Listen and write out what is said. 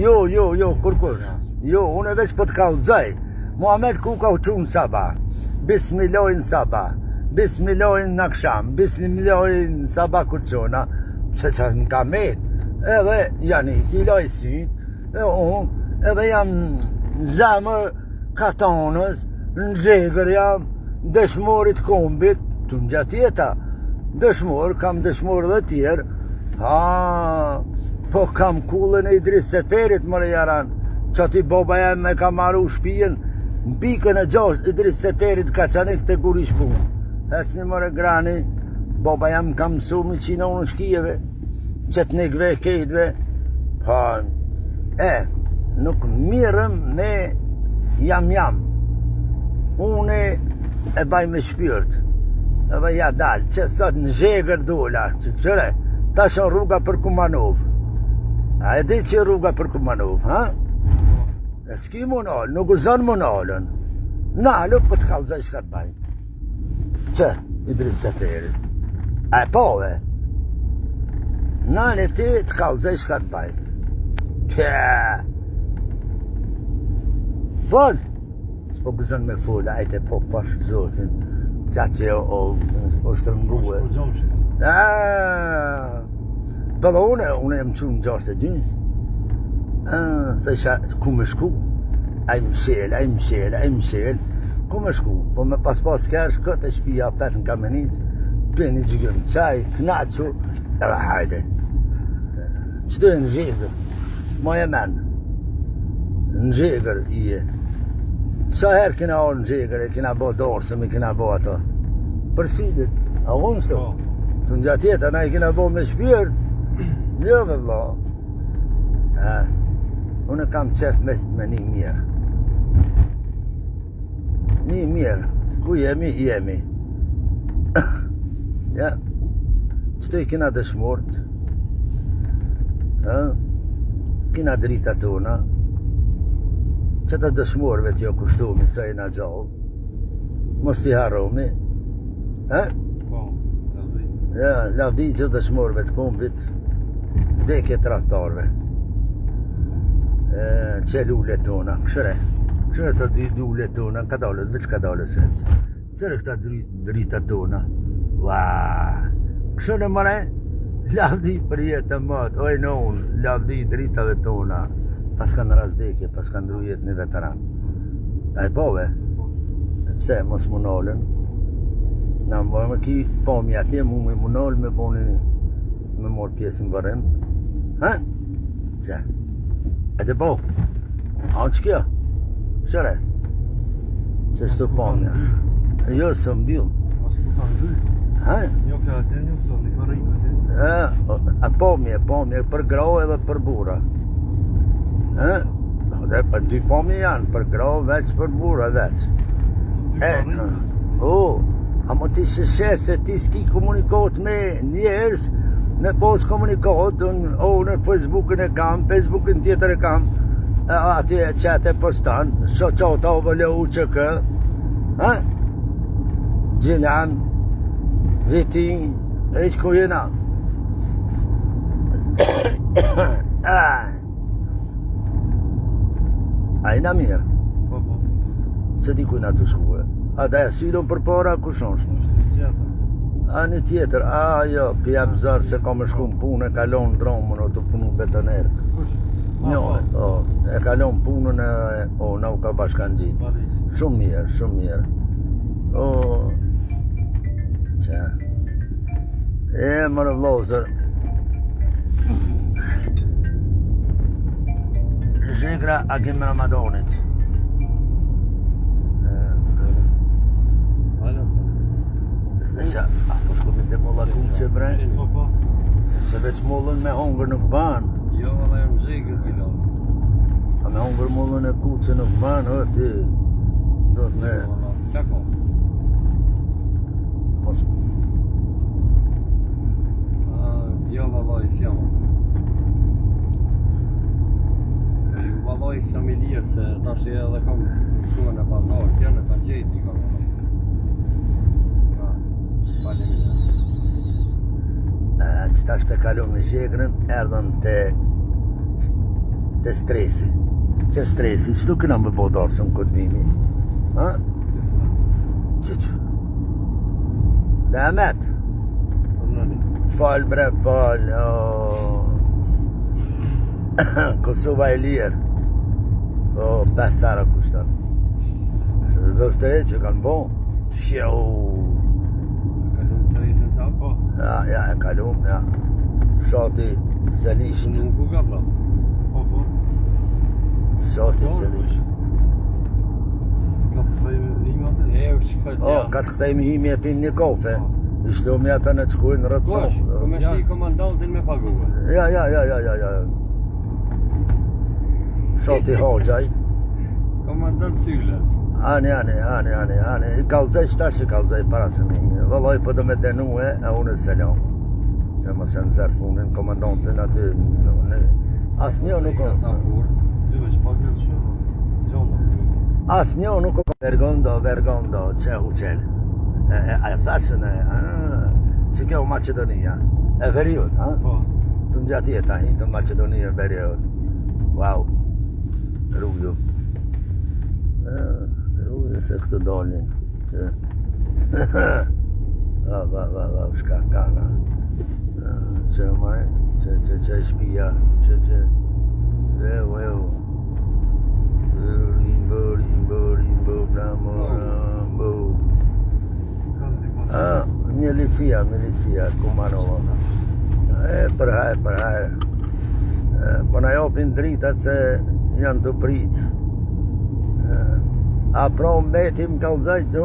Jo, kërkush. Jo, unë veç po të kallëzoj. Muhamet ku ka uqunë sabah. Bismillojnë sabah. Bismillojnë në aksham. Bismillojnë sabah kërqona. Se që në kamet. Edhe janë i loj sytë. E unë edhe jam në zemër katonës. Në xhegër jam dëshmorit kombit. Të në gjatë jeta. Dëshmor, kam dëshmor dhe tjerë. Po kam kullën e Idris Seferit mëre jaran. Që ati boba jem me ka maru shpijen. Në pikën e gjosht Idris Seferit ka qanik të gurish punë. Hecni mëre grani. Boba jem kam mësu me qina unë shkijeve. Qetnikve, kejtve. Nuk mirëm me jam. Une e baj me shpirt. Edhe ja dalë, që sot në xhegër dola, që qëre, ta shon rruga për Kumanov. A e di që rruga për Kumanov, ha? E s'ki mu nalë, nuk uzon mu nalën. Nalë, për të kallëzaj shka të bajnë. Që, Idris Seferit. A e pove? Nalë e ti të kallëzaj shka të bajnë. Fol! S'po gëzën me fol, ajte po pashë zotin. Qa që o shtërnguë. Për dhe une e më qunë në 62. Thësha, ku me shku? A i mshel. Ku me shku? Po me pas kërsh, këtë e shpia petë në kamenit, peni gjigëm qaj, knaqu, edhe hajde. Qëtë e në xhegër, ma e menë. Në xhegër i e. Sa herë kina orë në xhegër, e kina bo dorësëm, e kina bo ato. Për sidit, a unë shto. Të në gjatë jetë, na i kina bo me shpirt. Jo, me vla. Unë kam qef me një mirë. Një mirë. Ku jemi? Ja. Qëto i kina dëshmort. Kina drita tona. Qëta dëshmorve t'jo kushtumi sa i na gjallë. Mos t'i harromi. Lavdi që dëshmorve t'kombit. Dheke traftarve. Që lullet tona. Këshëre të lullet tona. Ka dalës, veç ka dalës e që. Qërë këta drita tona. Këshëre mëre. Lavdi për jetë të matë. Oj në unë. Lavdi dritave tona. Pas kanë razdekje, pas kanë drujet një veteran. A i pove? Pse, mos më nalën. Na më bërë me ki pomi atje, mu me më nalë me boni me morë pjesë në vërëm. Që? E të po? A në që kjo? Qëre? Që shtu pomja? Jo, së mbyllë. A s'ku kanë dy? Një ka atje, një këto, një ka rejtë atje. A pomje, për grau edhe për bura. Për dy pomi janë, për grau veç, për bura veç. A mo ti sheshe se ti s'ki komunikot me njerës, me pos komunikot, në Facebookin e kam, Facebookin tjetër e kam, ati e qete postan, shoqota o vële u që kë, Gjilan, Vitin, e që ku jena. A i na mirë? Po. Se di kujna të shkuë. A da e sidon për para, ku shosh? A një tjetër, jo, pjem zërë se ka me shku në punë, e kalon dromën o të punu betonerë. Jo, e kalon punën e na u ka bashkan gjitë. Shumë mirë. Që? Mërë vlozër. Zhegra Agim Ramadonit. Thesha, po shkupit të molla kuqe bre. Se veç mollën me hongër nuk ban. Jo, valla jam zhegër bilon. A me hongër mollën e kuqe nuk ban, ti. Do të me... Qako? Mos... Jo, valla i sjama. Valla i sjam i lirë, se tash edhe kam shkuën e pazarë, tjerë në ka qejt një kam. Që tash pe kalon me Zhegrën, erdhën të Të stresi. Që stresi, ç'tu këna më po dorë këtë vimi? Ha? Që? Dhe Ahmet? Fal bre, fal. Kosova e lirë. 5 sara kushton. Dhe të e që kanë bo. Fjau. Ja, e kalum, ja. Shati Selisht. Nuk u ka pra. Shati Selisht. Ka të këtajmë himi e pin një kofe. Ishlomi ata në të shkujnë rëtëson. Kosh, me shi komandantin me paguve. Ja. Shati Hoxhaj. Komandant Syles. Ani. I kalzaj shtash i kalzaj para se mi. Vëllaj po do me denue e unë selam. Që më se në zërë funin komandantin aty. Asë një nuk o. Asë një nuk o. Vergondo, që u qelë. E thashën e, që kjo Macedonia. E veriut, ha? Të në gjatë jeta hi, të Macedonia e veriut. Wow. Rruju. Rruju se këtë dolin. Va, shka kana. Që maj, që e shpia, që. Evo. Rimbo. Milicia, Kumanova. Përhaj. Po na jopin dritat se janë të prit. A pro mbetim kalzaj që